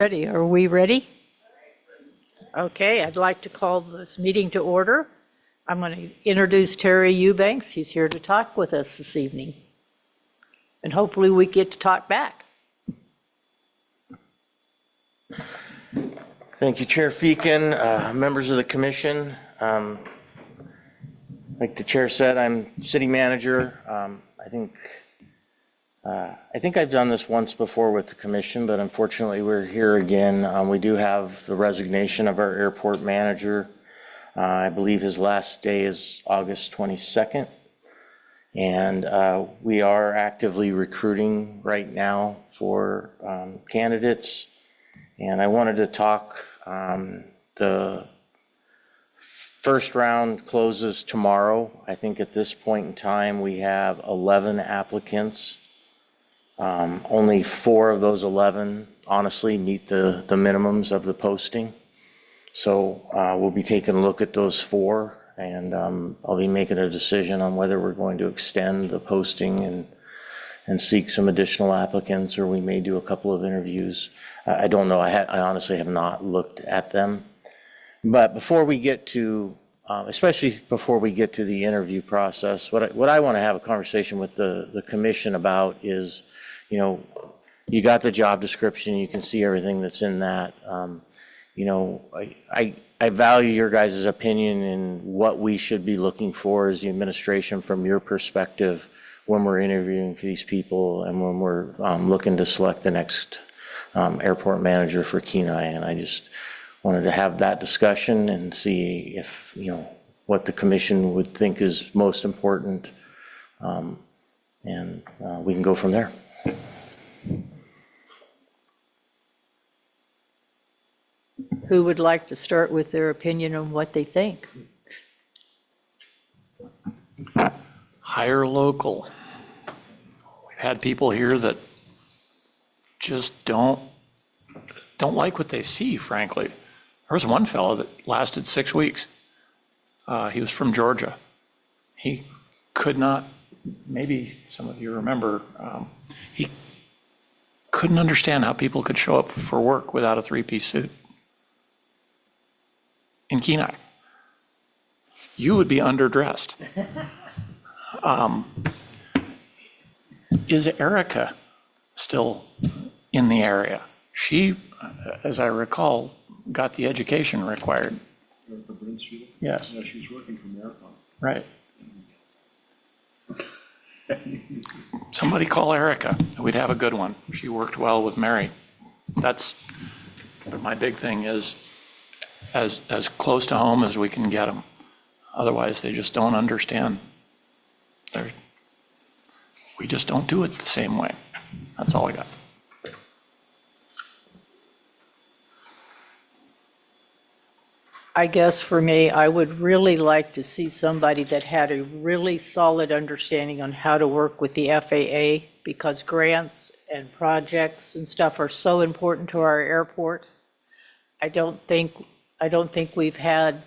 Ready, are we ready? Okay, I'd like to call this meeting to order. I'm going to introduce Terry Eubanks. He's here to talk with us this evening. And hopefully we get to talk back. Thank you, Chair Feakin, members of the commission. Like the chair said, I'm city manager. I think I've done this once before with the commission, but unfortunately we're here again. We do have the resignation of our airport manager. I believe his last day is August 22nd. And we are actively recruiting right now for candidates. And I wanted to talk, the first round closes tomorrow. I think at this point in time, we have 11 applicants. Only 4 of those 11 honestly meet the minimums of the posting. So we'll be taking a look at those 4, and I'll be making a decision on whether we're going to extend the posting and seek some additional applicants, or we may do a couple of interviews. I don't know. I honestly have not looked at them. But before we get to, especially before we get to the interview process, what I want to have a conversation with the commission about is, you know, you got the job description, you can see everything that's in that. You know, I value your guys' opinion in what we should be looking for as the administration from your perspective when we're interviewing for these people and when we're looking to select the next airport manager for Kenai. And I just wanted to have that discussion and see if, you know, what the commission would think is most important. And we can go from there. Who would like to start with their opinion on what they think? Hire local. We've had people here that just don't like what they see, frankly. There was one fellow that lasted 6 weeks. He was from Georgia. He could not, maybe some of you remember, he couldn't understand how people could show up for work without a 3-piece suit in Kenai. You would be underdressed. Is Erica still in the area? She, as I recall, got the education required. Erica Brinstreet? Yes. Yeah, she was working for Marathon. Right. Somebody call Erica. We'd have a good one. She worked well with Mary. That's my big thing, is as close to home as we can get them. Otherwise, they just don't understand. We just don't do it the same way. That's all I got. I guess for me, I would really like to see somebody that had a really solid understanding on how to work with the FAA, because grants and projects and stuff are so important to our airport. I don't think we've had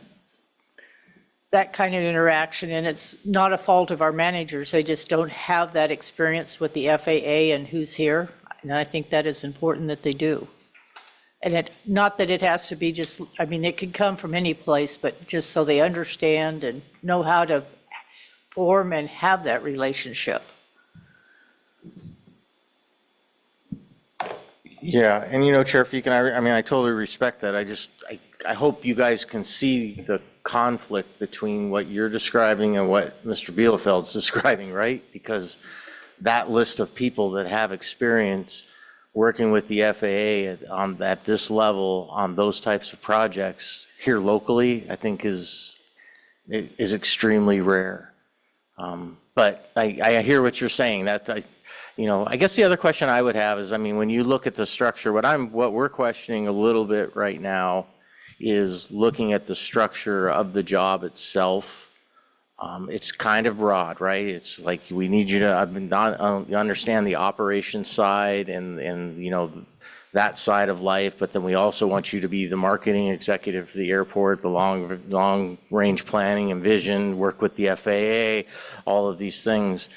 that kind of interaction, and it's not a fault of our managers. They just don't have that experience with the FAA and who's here. And I think that is important that they do. And not that it has to be just, I mean, it could come from any place, but just so they understand and know how to form and have that relationship. Yeah, and you know, Chair Feakin, I mean, I totally respect that. I hope you guys can see the conflict between what you're describing and what Mr. Bielefeld's describing, right? Because that list of people that have experience working with the FAA at this level on those types of projects here locally, I think is extremely rare. But I hear what you're saying. You know, I guess the other question I would have is, I mean, when you look at the structure, what we're questioning a little bit right now is looking at the structure of the job itself. It's kind of broad, right? It's like, we need you to understand the operations side and you know, that side of life, but then we also want you to be the marketing executive for the airport, the long range planning and vision, work with the FAA, all of these things.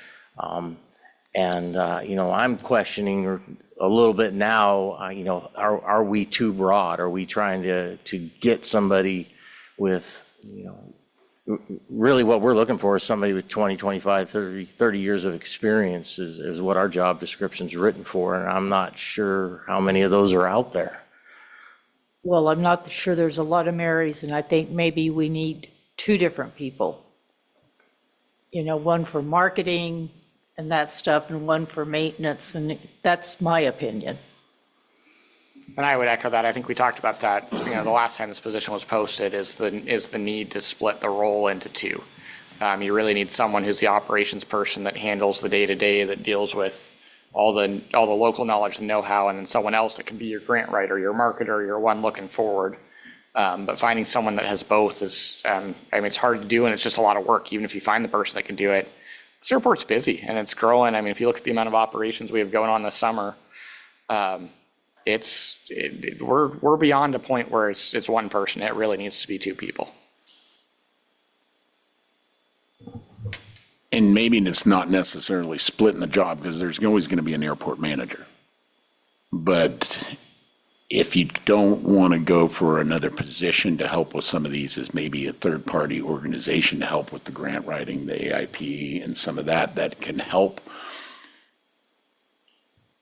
You know, I'm questioning a little bit now, you know, are we too broad? Are we trying to get somebody with, you know, really what we're looking for is somebody with 20, 25, 30 years of experience is what our job description's written for, and I'm not sure how many of those are out there. Well, I'm not sure there's a lot of Marys, and I think maybe we need two different people. You know, one for marketing and that stuff, and one for maintenance, and that's my opinion. And I would echo that. I think we talked about that, you know, the last time this position was posted is the need to split the role into two. You really need someone who's the operations person that handles the day-to-day, that deals with all the local knowledge and know-how, and then someone else that can be your grant writer, your marketer, your one looking forward. But finding someone that has both is, I mean, it's hard to do, and it's just a lot of work. Even if you find the person that can do it, this airport's busy and it's growing. I mean, if you look at the amount of operations we have going on this summer, we're beyond a point where it's one person. It really needs to be two people. And maybe it's not necessarily splitting the job, because there's always going to be an airport manager. But if you don't want to go for another position to help with some of these, is maybe a third-party organization to help with the grant writing, the AIP, and some of that can help,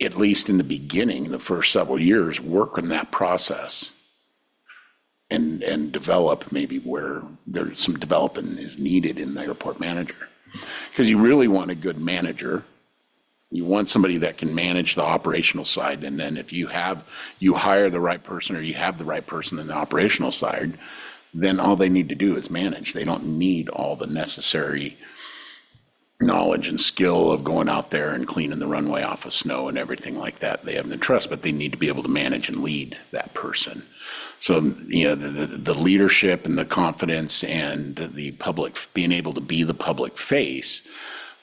at least in the beginning, the first several years, work on that process and develop maybe where there's some development is needed in the airport manager. Because you really want a good manager. You want somebody that can manage the operational side, and then if you hire the right person, or you have the right person in the operational side, then all they need to do is manage. They don't need all the necessary knowledge and skill of going out there and cleaning the runway off of snow and everything like that. They have the trust, but they need to be able to manage and lead that person. So, you know, the leadership and the confidence and the public, being able to be the public face.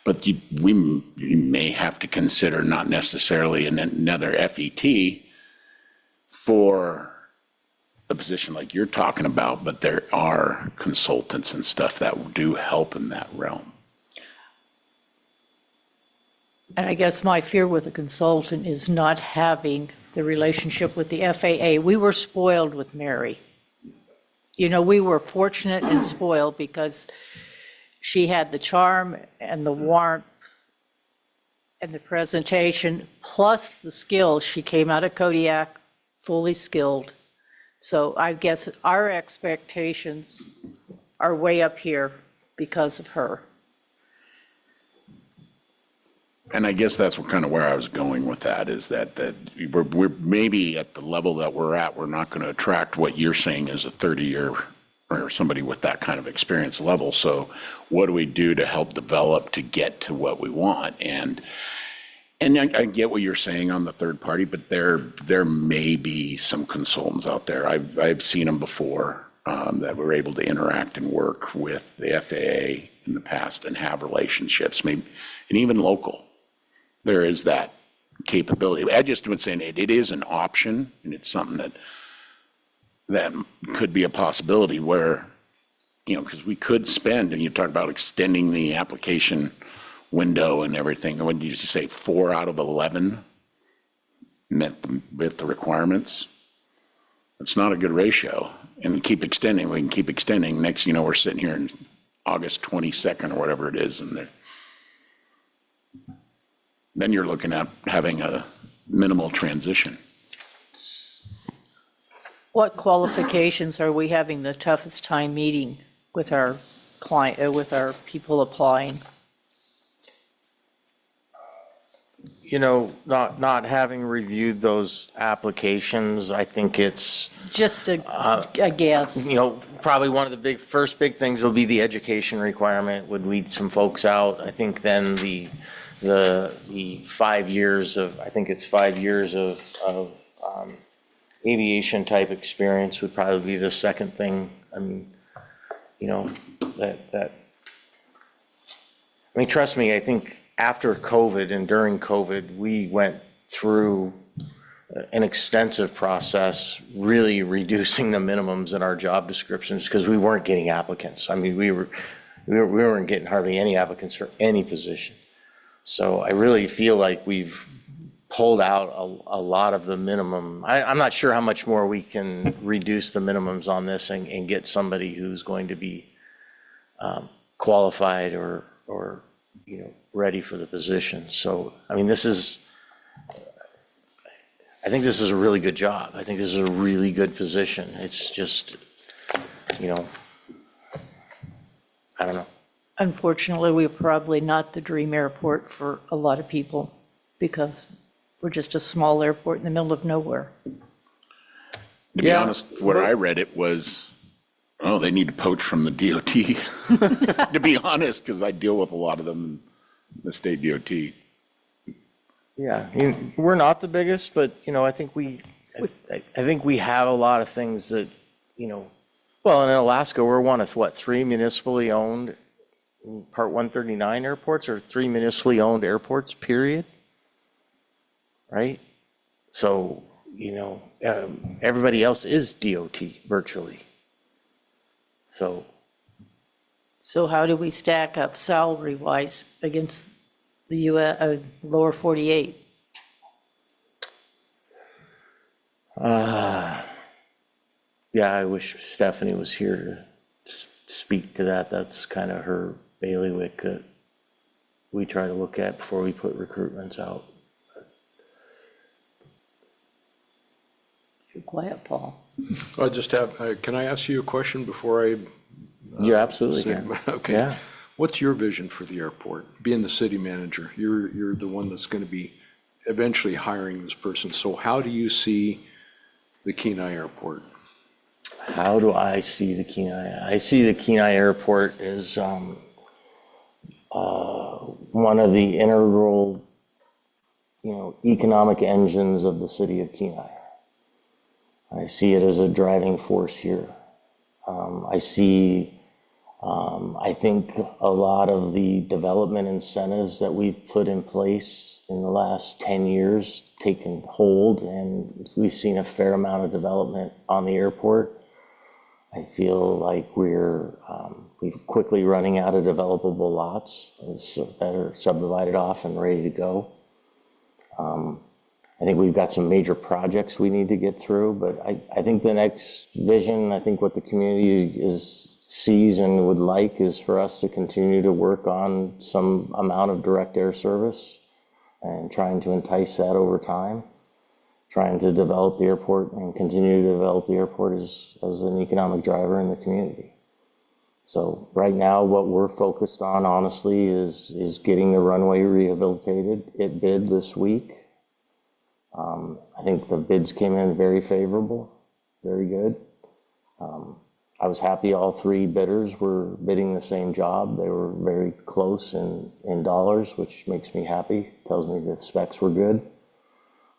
But we may have to consider not necessarily another FET for a position like you're talking about, but there are consultants and stuff that do help in that realm. And I guess my fear with a consultant is not having the relationship with the FAA. We were spoiled with Mary. You know, we were fortunate and spoiled because she had the charm and the warmth and the presentation, plus the skills. She came out of Kodiak fully skilled. So I guess our expectations are way up here because of her. And I guess that's kind of where I was going with that, is that we're maybe at the level that we're at, we're not going to attract what you're saying is a 30-year or somebody with that kind of experience level. So what do we do to help develop to get to what we want? And I get what you're saying on the third party, but there may be some consultants out there. I've seen them before that were able to interact and work with the FAA in the past and have relationships, maybe, and even local. There is that capability. I just would say it is an option, and it's something that could be a possibility where, you know, because we could spend, and you talk about extending the application window and everything. What did you say, 4 out of 11 met the requirements? It's not a good ratio. And we keep extending, we can keep extending. Next, you know, we're sitting here in August 22nd or whatever it is, and then you're looking at having a minimal transition. What qualifications are we having the toughest time meeting with our client, with our people applying? You know, not having reviewed those applications, I think it's, Just a guess. you know, probably one of the first big things will be the education requirement would weed some folks out. I think then the 5 years of, I think it's 5 years of aviation type experience would probably be the second thing. I mean, you know, I mean, trust me, I think after COVID and during COVID, we went through an extensive process, really reducing the minimums in our job descriptions because we weren't getting applicants. I mean, we weren't getting hardly any applicants for any position. So I really feel like we've pulled out a lot of the minimum. I'm not sure how much more we can reduce the minimums on this and get somebody who's going to be qualified or, ready for the position. So, I mean, I think this is a really good job. I think this is a really good position. It's just, I don't know. Unfortunately, we're probably not the dream airport for a lot of people because we're just a small airport in the middle of nowhere. To be Yeah. honest, what I read it was, oh, they need to poach from the DOT, to be honest, because I deal with a lot of them in the state DOT. Yeah, I mean, we're not the biggest, but, I think I think we have a lot of things that, well, in Alaska, we're one of, 3 municipally owned Part 139 airports or 3 municipally owned airports, period? Right? So, everybody else is DOT virtually. So, So how do we stack up salary-wise against the lower 48? yeah, I wish Stephanie was here to speak to that. That's kind of her bailiwick that we try to look at before we put recruitments out. You're quiet, Paul. I just have, can I ask you a question before I? You absolutely say- can. Okay. Yeah. What's your vision for the airport? Being the city manager, you're the one that's going to be eventually hiring this person. So how do you see the Kenai Airport? How do I see the Kenai? I see the Kenai Airport as one of the integral, economic engines of the city of Kenai. I see it as a driving force here. I think a lot of the development incentives that we've put in place in the last 10 years taken hold, and we've seen a fair amount of development on the airport. I feel like we're quickly running out of developable lots that are subdivided off and ready to go. I think we've got some major projects we need to get through, but I think the next vision, I think what the community sees and would like is for us to continue to work on some amount of direct air service and trying to entice that over time, trying to develop the airport and continue to develop the airport as an economic driver in the community. So right now, what we're focused on, honestly, is getting the runway rehabilitated. It bid this week. I think the bids came in very favorable, very good. I was happy all 3 bidders were bidding the same job. They were very close in dollars, which makes me happy. Tells me the specs were good.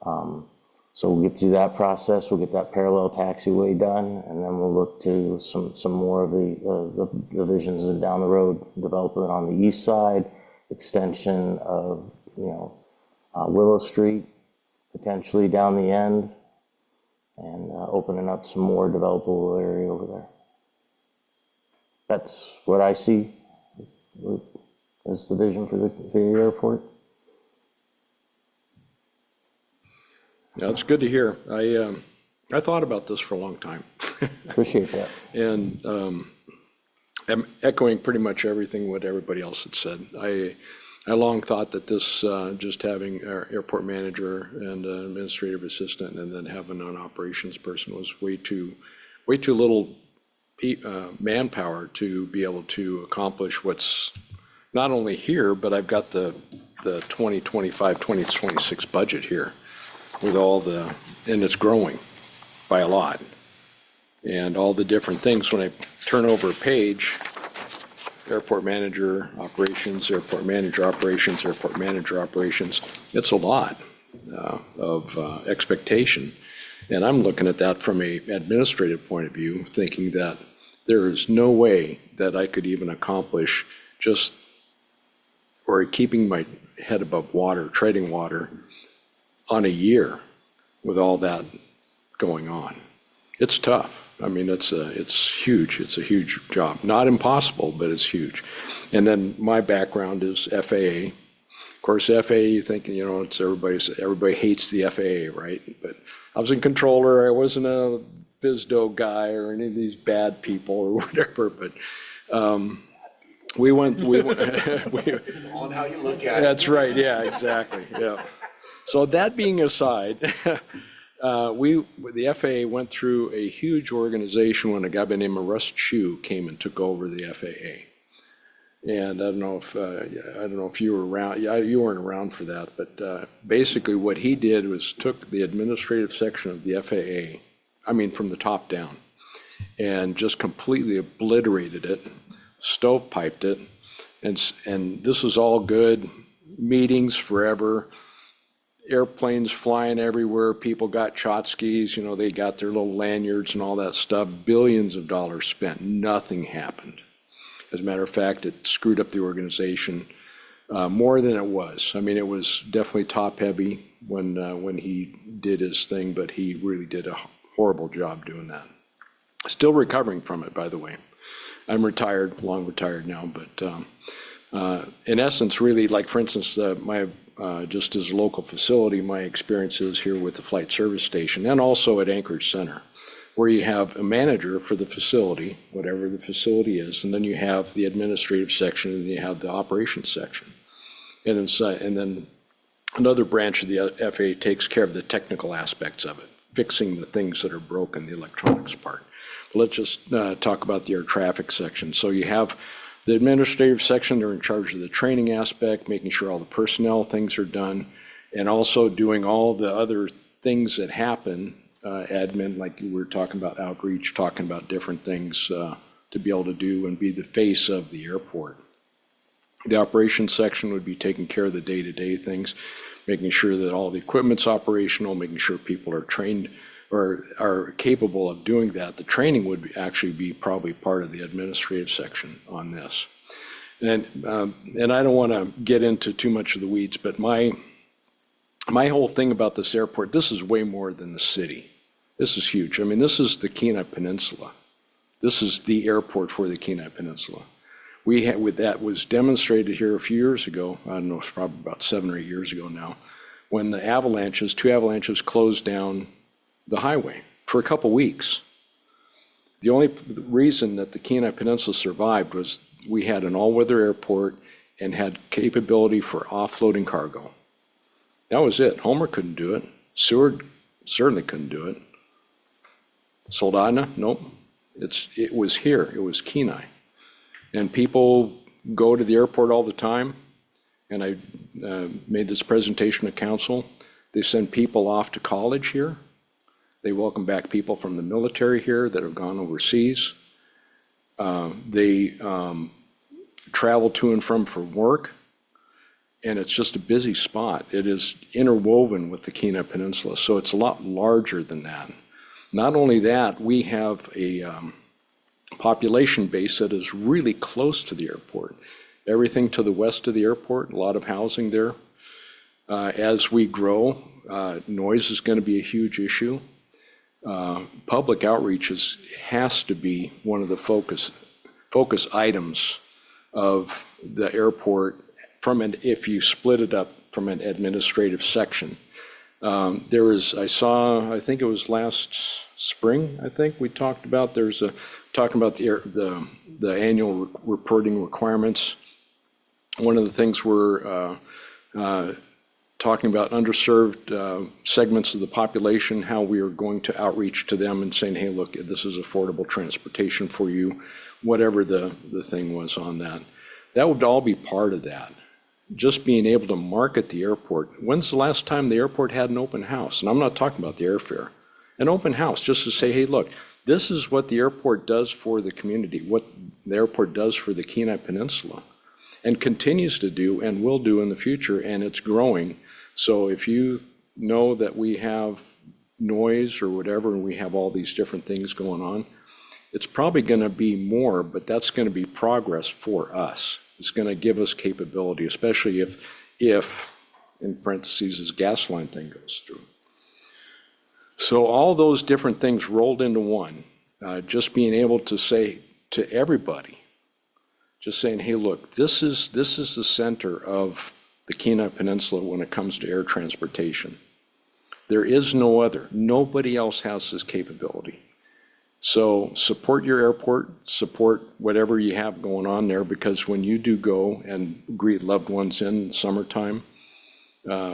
So we'll get through that process. We'll get that parallel taxiway done, and then we'll look to some more of the visions down the road, development on the east side, extension of Willow Street, potentially down the end, and opening up some more developable area over there. That's what I see as the vision for the airport. Yeah, it's good to hear. I thought about this for a long time. Appreciate that. And I'm echoing pretty much everything what everybody else had said. I long thought that this, just having our airport manager and an administrative assistant and then having an operations person was way too little manpower to be able to accomplish what's not only here, but I've got the 2025, 2026 budget here with and it's growing by a lot. And all the different things, when I turn over a page, airport manager operations, airport manager operations, airport manager operations, it's a lot of expectation. And I'm looking at that from a administrative point of view, thinking that there is no way that I could even accomplish or keeping my head above water, treading water on a year with all that going on. It's tough. I mean, it's huge. It's a huge job. Not impossible, but it's huge. And then my background is FAA. course, FAA, you think, it's everybody hates the FAA, right? But I was a controller, I wasn't a BizDo guy or any of these bad people or whatever, but we went. It's on how you look at it. That's right, yeah, exactly, yeah. So that being aside, the FAA went through a huge organization when a guy by the name of Russ Chu came and took over the FAA. And I don't know if you were around, you weren't around for that, but basically what he did was took the administrative section of the FAA, from the top down, and just completely obliterated it, stovepiped it, and this is all good, meetings forever, airplanes flying everywhere, people got Chotskys, they got their little lanyards and all that stuff, billions of dollars spent, nothing happened. As a matter of fact, it screwed up the organization more than it was. It was definitely top-heavy when he did his thing, but he really did a horrible job doing that. Still recovering from it, by the way. I'm retired, long retired now, but in essence, really, like for instance, just as a local facility, my experiences here with the Flight Service Station and also at Anchorage Center, where you have a manager for the facility, whatever the facility is, and then you have the administrative section and you have the operations section. And then another branch of the FAA takes care of the technical aspects of it, fixing the things that are broken, the electronics part. But let's just talk about the air traffic section. So you have the administrative section, they're in charge of the training aspect, making sure all the personnel things are done, and also doing all the other things that happen, admin, like you were talking about outreach, talking about different things to be able to do and be the face of the airport. The operations section would be taking care of the day-to-day things, making sure that all the equipment's operational, making sure people are trained or are capable of doing that. The training would actually be probably part of the administrative section on this. And I don't want to get into too much of the weeds, but my whole thing about this airport, this is way more than the city. This is huge. This is the Kenai Peninsula. This is the airport for the Kenai Peninsula. That was demonstrated here a few years ago. I don't know, it's probably about 7 or 8 years ago now, when the two avalanches closed down the highway for a couple weeks. The only reason that the Kenai Peninsula survived was we had an all-weather airport and had capability for offloading cargo. That was it. Homer couldn't do it. Seward certainly couldn't do it. Soldotna, nope. It was here. It was Kenai. And people go to the airport all the time, and I made this presentation to council. They send people off to college here. They welcome back people from the military here that have gone overseas. They travel to and from for work, and it's just a busy spot. It is interwoven with the Kenai Peninsula, so it's a lot larger than that. Not only that, we have a population base that is really close to the airport. Everything to the west of the airport, a lot of housing there. As we grow, noise is going to be a huge issue. Public outreach has to be one of the focus items of the airport if you split it up from an administrative section. I think it was last spring, we talked about, talking about the annual reporting requirements. One of the things we're talking about underserved segments of the population, how we are going to outreach to them and saying, hey, look, this is affordable transportation for you, whatever the thing was on that. That would all be part of that. Just being able to market the airport. When's the last time the airport had an open house? And I'm not talking about the airfare. An open house, just to say, hey, look, this is what the airport does for the community, what the airport does for the Kenai Peninsula, and continues to do and will do in the future, and it's growing. So if you know that we have noise or whatever, and we have all these different things going on, it's probably going to be more, but that's going to be progress for us. It's going to give us capability, especially if in parentheses, this gas line thing goes through. So all those different things rolled into one, just being able to say to everybody, just saying, hey, look, this is the center of the Kenai Peninsula when it comes to air transportation. There is no other. Nobody else has this capability. So support your airport, support whatever you have going on there, because when you do go and greet loved ones in the summertime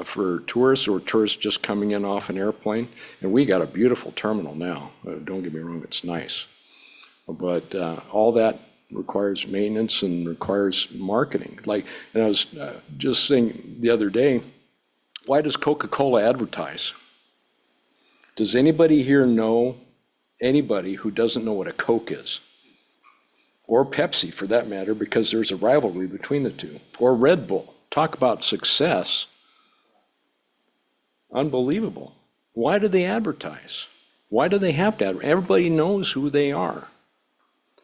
for tourists or tourists just coming in off an airplane, and we got a beautiful terminal now. Don't get me wrong, it's nice. But all that requires maintenance and requires marketing. Like, and I was just saying the other day, why does Coca-Cola advertise? Does anybody here know anybody who doesn't know what a Coke is? Or Pepsi, for that matter, because there's a rivalry between the two. Or Red Bull. Talk about success. Unbelievable. Why do they advertise? Why do they have to advertise? Everybody knows who they are.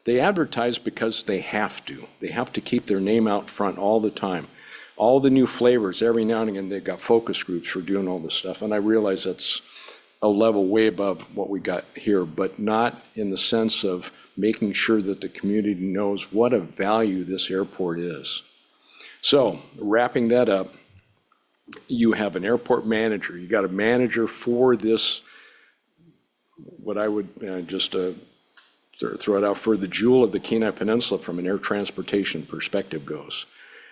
They advertise because they have to. They have to keep their name out front all the time. All the new flavors, every now and again, they've got focus groups for doing all this stuff. And I realize that's a level way above what we got here, but not in the sense of making sure that the community knows what a value this airport is. So wrapping that up, you have an airport manager. You got a manager for this, what I would just throw it out for the jewel of the Kenai Peninsula from an air transportation perspective goes.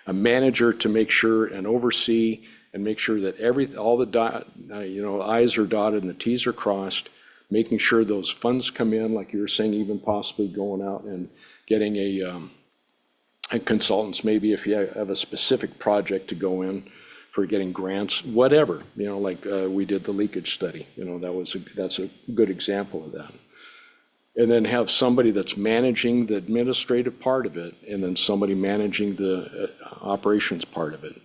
A manager to make sure and oversee and make sure that all the I's are dotted and the T's are crossed, making sure those funds come in, like you were saying, even possibly going out and getting a consultants, maybe if you have a specific project to go in for getting grants, whatever, like we did the leakage study, that's a good example of that. And then have somebody that's managing the administrative part of it, and then somebody managing the operations part of it.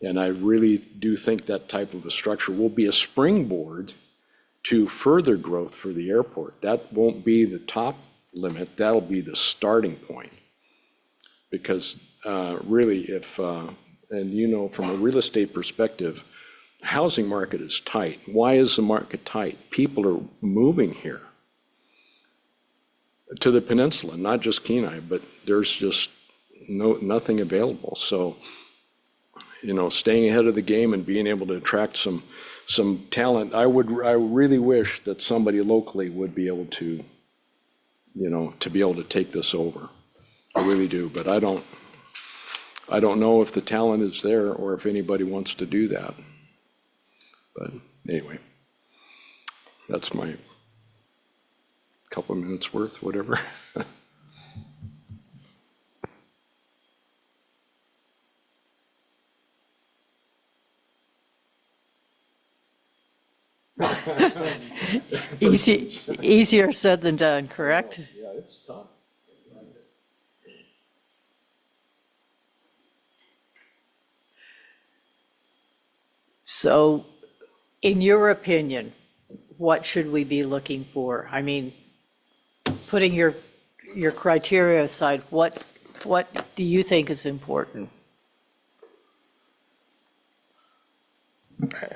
And I really do think that type of a structure will be a springboard to further growth for the airport. That won't be the top limit, that'll be the starting point. Because really, if, and from a real estate perspective, housing market is tight. Why is the market tight? People are moving here to the peninsula, not just Kenai, but there's just nothing available. So, staying ahead of the game and being able to attract some talent, I really wish that somebody locally would be able to, to be able to take this over. I really do, but I don't know if the talent is there or if anybody wants to do that. But anyway, that's my couple of minutes worth, whatever. Easier said than done, correct? Yeah, it's tough. So, in your opinion, what should we be looking for? I mean, putting your criteria aside, what do you think is important?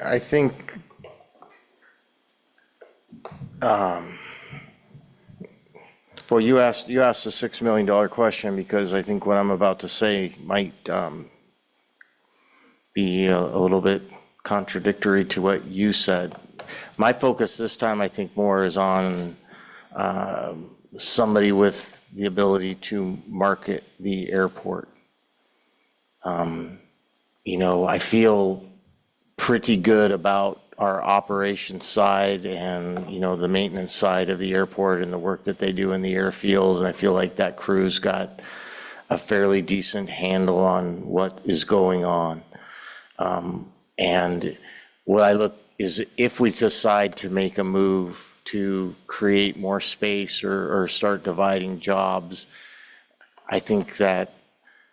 I think, well, you asked the $6 million question because I think what I'm about to say might be a little bit contradictory to what you said. My focus this time, I think, more is on somebody with the ability to market the airport. I feel pretty good about our operations side and, the maintenance side of the airport and the work that they do in the airfield. And I feel like that crew's got a fairly decent handle on what is going on. And what I look is if we decide to make a move to create more space or start dividing jobs, I think that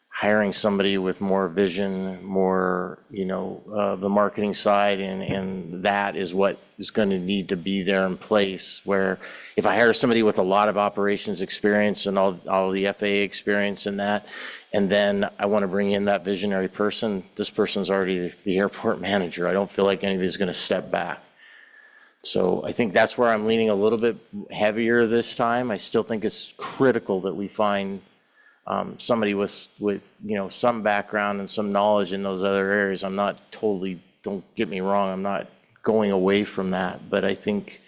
hiring somebody with more vision, more, the marketing side, and that is what is going to need to be there in place. Where if I hire somebody with a lot of operations experience and all the FAA experience in that, and then I want to bring in that visionary person, this person's already the airport manager. I don't feel like anybody's going to step back. So I think that's where I'm leaning a little bit heavier this time. I still think it's critical that we find somebody with, you know, some background and some knowledge in those other areas. I'm not totally, don't get me wrong, I'm not going away from that, but I think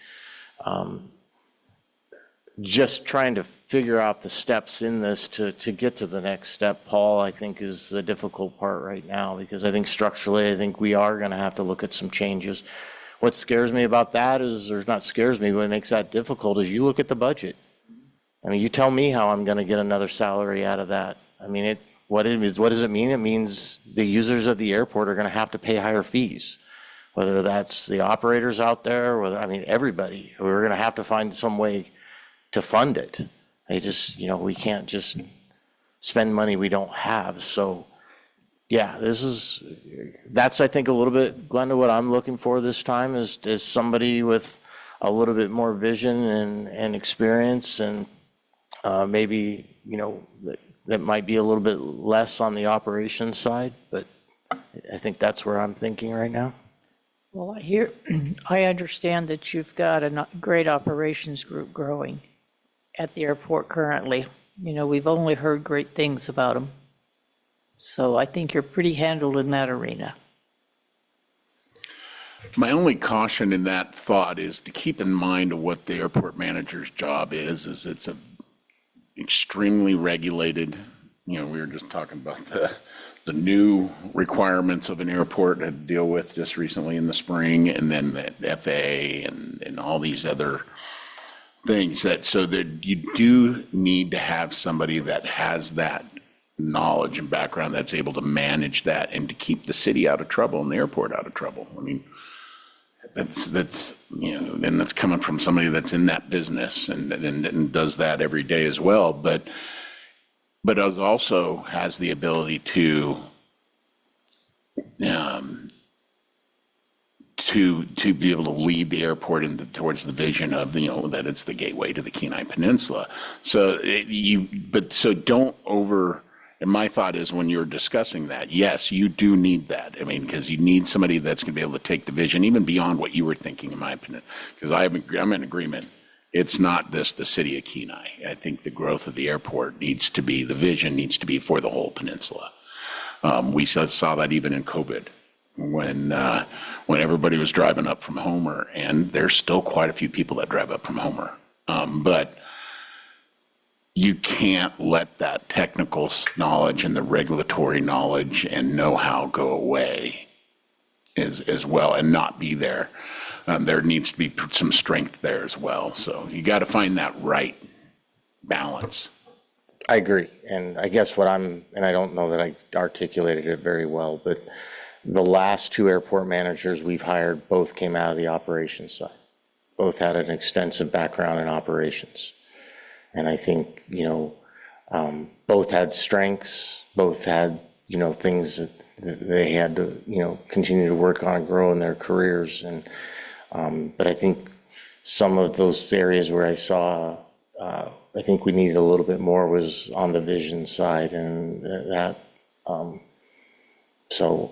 just trying to figure out the steps in this to get to the next step, Paul, I think is the difficult part right now, because I think structurally, I think we are going to have to look at some changes. What scares me about that is, or not scares me, what makes that difficult is you look at the budget. I mean, you tell me how I'm going to get another salary out of that. I mean, what does it mean? It means the users of the airport are going to have to pay higher fees, whether that's the operators out there, whether, I mean, everybody. We're going to have to find some way to fund it. I just, you know, we can't just spend money we don't have. So, yeah, that's, I think, a little bit, Glenda, what I'm looking for this time is somebody with a little bit more vision and experience, and maybe, you know, that might be a little bit less on the operations side, but I think that's where I'm thinking right now. Well, I understand that you've got a great operations group growing at the airport currently. You know, we've only heard great things about them. So I think you're pretty handled in that arena. My only caution in that thought is to keep in mind what the airport manager's job is it's a extremely regulated, you know, we were just talking about the new requirements of an airport to deal with just recently in the spring, and then the FAA and all these other things so that you do need to have somebody that has that knowledge and background that's able to manage that and to keep the city out of trouble and the airport out of trouble. I mean, that's you know, and that's coming from somebody that's in that business and does that every day as well. But it also has the ability to be able to lead the airport towards the vision of, you know, that it's the gateway to the Kenai Peninsula. So don't over. And my thought is, when you're discussing that, yes, you do need that. I mean, because you need somebody that's going to be able to take the vision even beyond what you were thinking, in my opinion. Because I'm in agreement. It's not just the city of Kenai. I think the growth of the airport needs to be, the vision needs to be for the whole peninsula. We saw that even in COVID, when everybody was driving up from Homer, and there's still quite a few people that drive up from Homer. But you can't let that technical knowledge and the regulatory knowledge and know-how go away as well and not be there. There needs to be some strength there as well. So you got to find that right balance. I agree. And I guess and I don't know that I articulated it very well, but the last two airport managers we've hired both came out of the operations side. Both had an extensive background in operations. And I think, you know, both had strengths, both had, you know, things that they had to, you know, continue to work on and grow in their careers. And, but I think some of those areas where I saw, I think we needed a little bit more was on the vision side, and that, so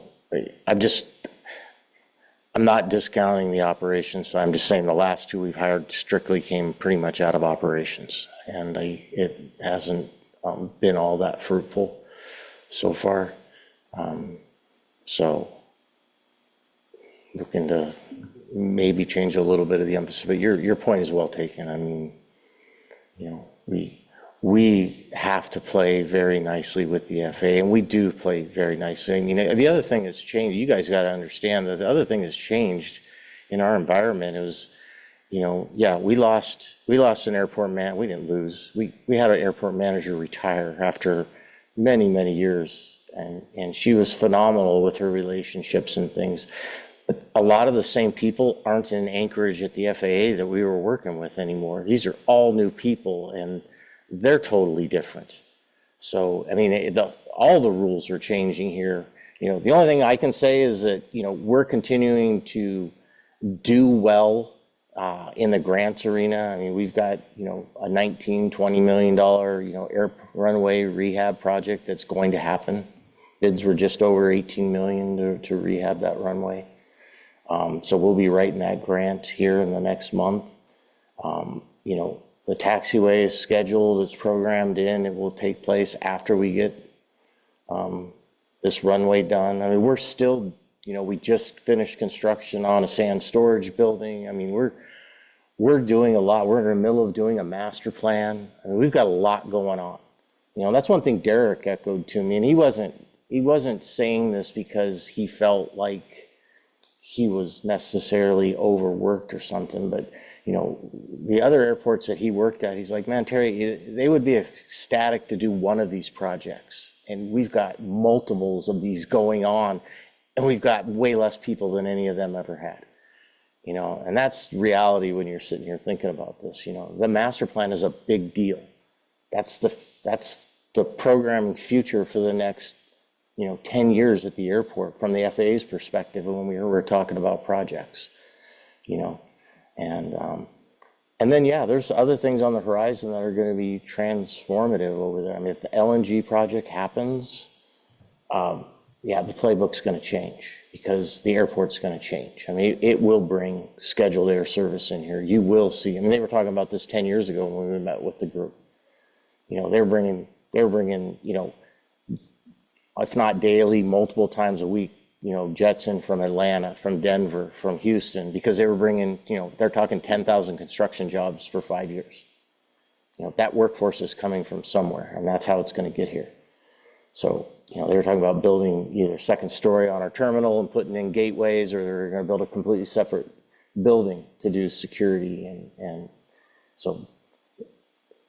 I'm not discounting the operations side. I'm just saying the last two we've hired strictly came pretty much out of operations, and it hasn't been all that fruitful so far. So looking to maybe change a little bit of the emphasis, but your point is well taken. I mean, you know, we have to play very nicely with the FAA, and we do play very nicely. I mean, the other thing that's changed, you guys got to understand that the other thing that's changed in our environment is, you know, yeah, we lost an airport man. We didn't lose. We had an airport manager retire after many, many years, and she was phenomenal with her relationships and things. But a lot of the same people aren't in Anchorage at the FAA that we were working with anymore. These are all new people, and they're totally different. So, I mean, all the rules are changing here. You know, the only thing I can say is that, you know, we're continuing to do well in the grants arena. I mean, we've got, you know, a $19-20 million, you know, air runway rehab project that's going to happen. Bids were just over 18 million to rehab that runway. So we'll be writing that grant here in the next month. You know, The taxiway is scheduled, it's programmed in, it will take place after we get this runway done. I mean, we're still, we just finished construction on a sand storage building. I mean, we're doing a lot. We're in the middle of doing a master plan. I mean, we've got a lot going on. That's one thing Derek echoed to me, and he wasn't saying this because he felt like he was necessarily overworked or something, but the other airports that he worked at, he's like, man, Terry, they would be ecstatic to do one of these projects. And we've got multiples of these going on, and we've got way less people than any of them ever had. And that's reality when you're sitting here thinking about this. The master plan is a big deal. That's the programming future for the next 10 years at the airport from the FAA's perspective when we were talking about projects, and then, yeah, there's other things on the horizon that are going to be transformative over there. I mean, if the LNG project happens, yeah, the playbook's going to change because the airport's going to change. I mean, it will bring scheduled air service in here. You will see. I mean, they were talking about this 10 years ago when we met with the group. They're bringing, if not daily, multiple times a week, jets in from Atlanta, from Denver, from Houston, because they were bringing, they're talking 10,000 construction jobs for 5 years. That workforce is coming from somewhere, and that's how it's going to get here. So, they were talking about building either second story on our terminal and putting in gateways, or they're going to build a completely separate building to do security. And so,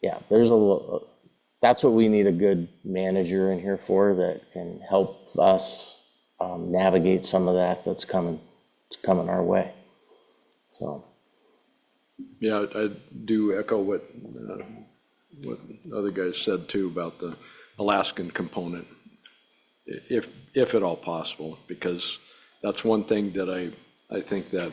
yeah, that's what we need a good manager in here for, that can help us navigate some of that's coming our way. So. Yeah, I do echo what other guys said too about the Alaskan component, if at all possible, because that's one thing that I think that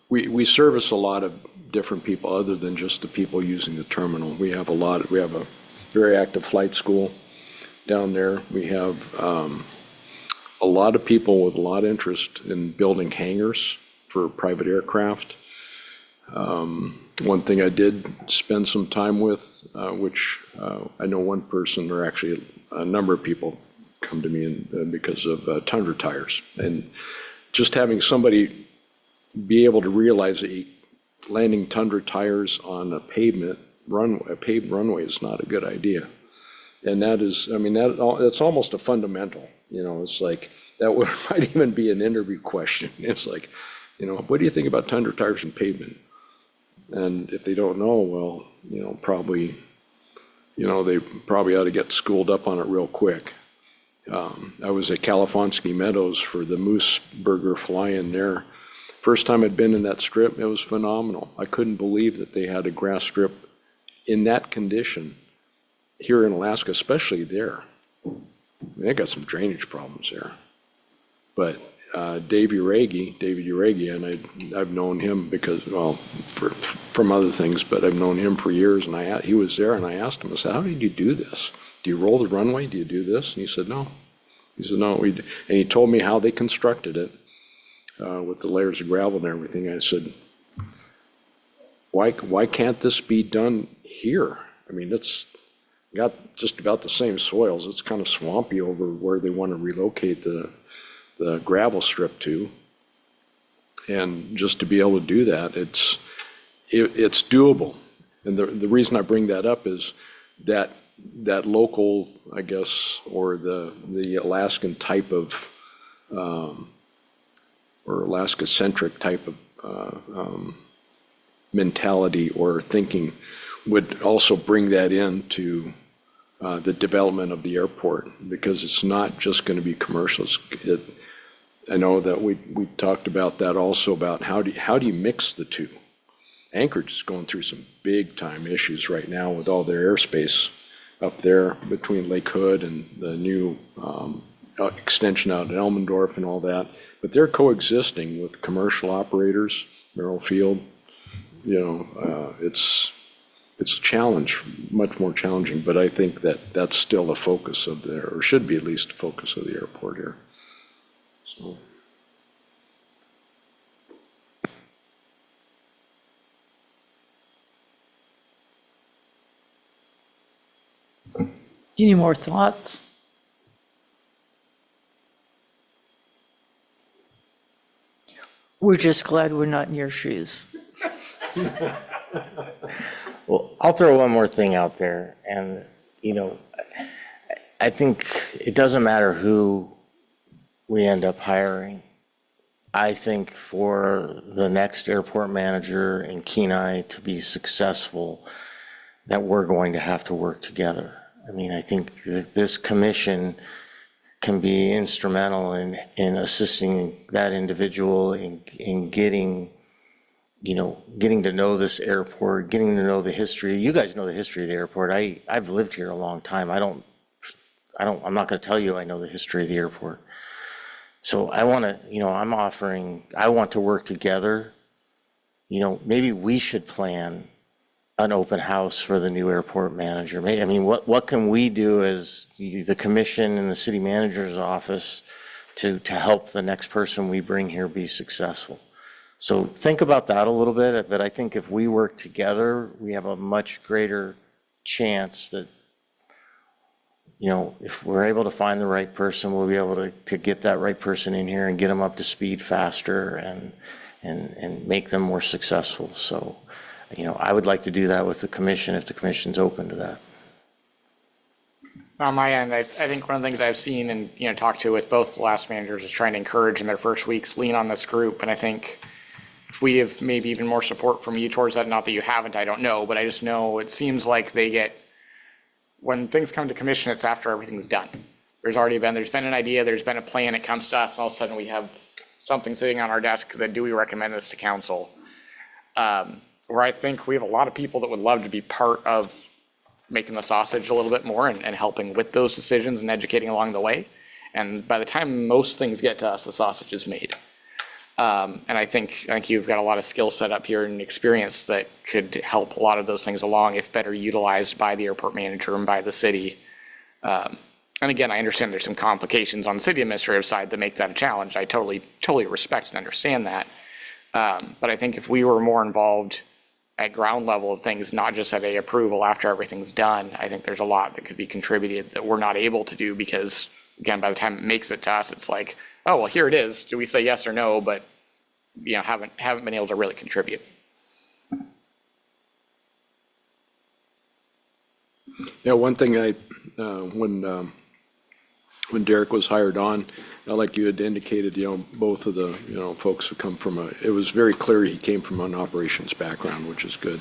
we service a lot of different people other than just the people using the terminal. We have a very active flight school down there. We have a lot of people with a lot of interest in building hangars for private aircraft. One thing I did spend some time with, which I know one person, or actually a number of people, come to me because of Tundra tires. And just having somebody be able to realize that landing Tundra tires on a paved runway is not a good idea. And that is, I mean, that's almost a fundamental, it's like, that might even be an interview question. It's like, what do you think about Tundra tires and pavement? And if they don't know, well, probably, they probably ought to get schooled up on it real quick. I was at California Meadows for the Moose Burger fly-in there. First time I'd been in that strip, it was phenomenal. I couldn't believe that they had a grass strip in that condition here in Alaska, especially there. They got some drainage problems there. But David Uregi, and I've known him because, well, from other things, but I've known him for years, and he was there, and I asked him, I said, how did you do this? Do you roll the runway? Do you do this? And he said, no. He said, no. And he told me how they constructed it with the layers of gravel and everything. I said, why can't this be done here? I mean, it's got just about the same soils. It's kind of swampy over where they want to relocate the gravel strip to. And just to be able to do that, it's doable. And the reason I bring that up is that local, I guess, or the Alaskan type of, or Alaska-centric type of mentality or thinking would also bring that into the development of the airport, because it's not just going to be commercial. I know that we talked about that also, about how do you mix the two. Anchorage is going through some big time issues right now with all their airspace up there between Lake Hood and the new extension out at Elmendorf and all that. But they're coexisting with commercial operators, Merrill Field. It's a challenge, much more challenging, but I think that's still a focus of or should be at least a focus of the airport here. So. Any more thoughts? We're just glad we're not in your shoes. Well, I'll throw one more thing out there, and, I think it doesn't matter who we end up hiring. I think for the next airport manager in Kenai to be successful, that we're going to have to work together. I mean, I think this commission can be instrumental in assisting that individual in getting to know this airport, getting to know the history. You guys know the history of the airport. I've lived here a long time. I'm not going to tell you I know the history of the airport. So I want to work together. Maybe we should plan an open house for the new airport manager. What can we do as the commission and the city manager's office to help the next person we bring here be successful? So think about that a little bit, but I think if we work together, we have a much greater chance that, if we're able to find the right person, we'll be able to get that right person in here and get them up to speed faster and make them more successful. So, I would like to do that with the commission if the commission's open to that. On my end, I think one of the things I've seen and, talked to with both the last managers is trying to encourage in their first weeks, lean on this group. And I think if we have maybe even more support from you towards that, not that you haven't, I don't know, but I just know it seems like when things come to commission, it's after everything's done. There's been an idea, there's been a plan, it comes to us, and all of a sudden we have something sitting on our desk that do we recommend this to council? Where I think we have a lot of people that would love to be part of making the sausage a little bit more and helping with those decisions and educating along the way. And by the time most things get to us, the sausage is made. And I think you've got a lot of skill set up here and experience that could help a lot of those things along if better utilized by the airport manager and by the city. And again, I understand there's some complications on the city administrative side that make that a challenge. I totally respect and understand that. But I think if we were more involved at ground level of things, not just at a approval after everything's done, I think there's a lot that could be contributed that we're not able to do because, again, by the time it makes it to us, it's like, oh, well, here it is. Do we say yes or no? But, haven't been able to really contribute. Yeah, one thing when Derek was hired on, like you had indicated, both of the, folks who come from it was very clear he came from an operations background, which is good.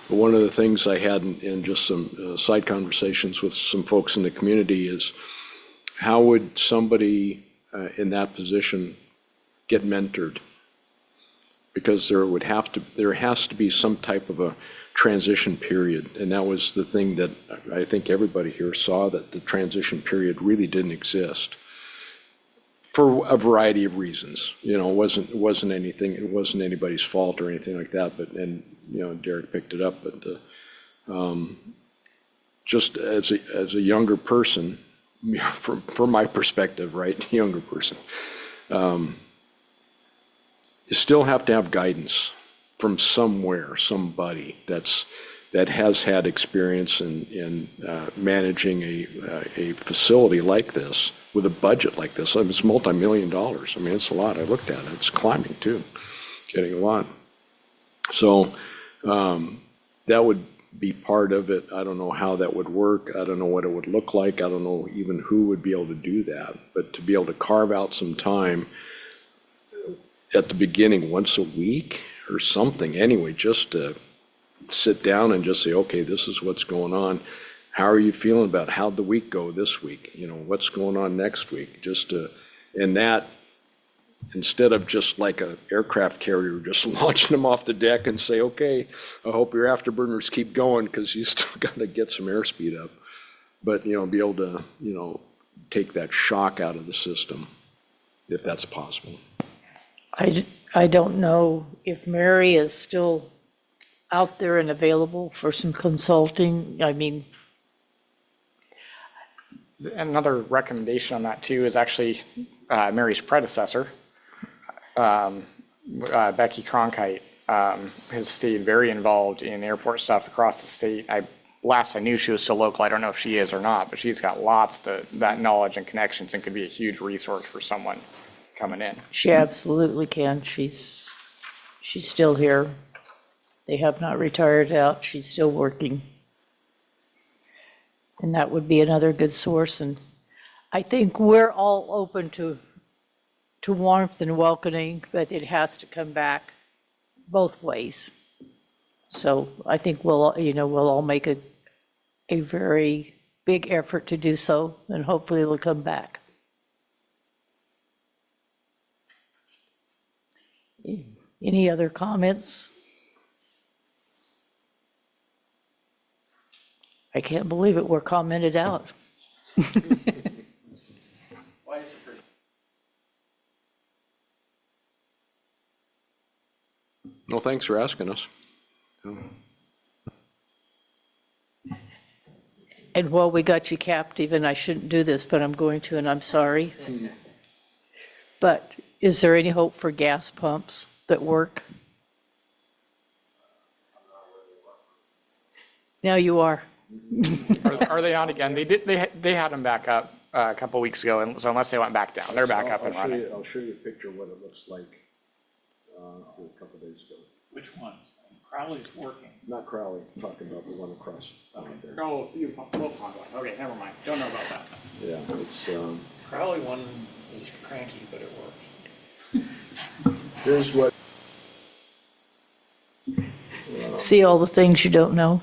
But one of the things I had in just some side conversations with some folks in the community is how would somebody in that position get mentored? Because there has to be some type of a transition period. And that was the thing that I think everybody here saw, that the transition period really didn't exist for a variety of reasons. It wasn't anything, it wasn't anybody's fault or anything like that, but, Derek picked it up, but, just as a younger person, from my perspective, right, younger person, you still have to have guidance from somewhere, somebody that has had experience in managing a facility like this with a budget like this. It's multi-million dollars. It's a lot. I looked at it. It's climbing too, getting a lot. So that would be part of it. I don't know how that would work. I don't know what it would look like. I don't know even who would be able to do that. But to be able to carve out some time at the beginning, once a week or something, anyway, just to sit down and just say, okay, this is what's going on. How are you feeling about how'd the week go this week? What's going on next week? And that, instead of just like an aircraft carrier, just launching them off the deck and say, okay, I hope your afterburners keep going because you still got to get some airspeed up. But, be able to, take that shock out of the system, if that's possible. I don't know if Mary is still out there and available for some consulting. Another recommendation on that too is actually Mary's predecessor, Becky Cronkite, has stayed very involved in airport stuff across the state. I last I knew, she was still local. I don't know if she is or not, but she's got lots of that knowledge and connections and could be a huge resource for someone coming in. She absolutely can. She's still here. They have not retired out. She's still working. And that would be another good source. And I think we're all open to warmth and welcoming, but it has to come back both ways. So I think we'll all make a very big effort to do so, and hopefully it'll come back. Any other comments? I can't believe it, we're commented out. Well, thanks for asking us. And while we got you captive, and I shouldn't do this, but I'm going to, and I'm sorry. But is there any hope for gas pumps that work? Now you are. Are they on again? They had them back up a couple weeks ago, and so unless they went back down, they're back up and running. I'll show you a picture of what it looks like a couple days ago. Which one? Crowley's working. Not Crowley, I'm talking about the one across there. Oh, Will Pond one. Okay, never mind. Don't know about that. Yeah, it's, Crowley one is cranky, but it works. here's what, See all the things you don't know?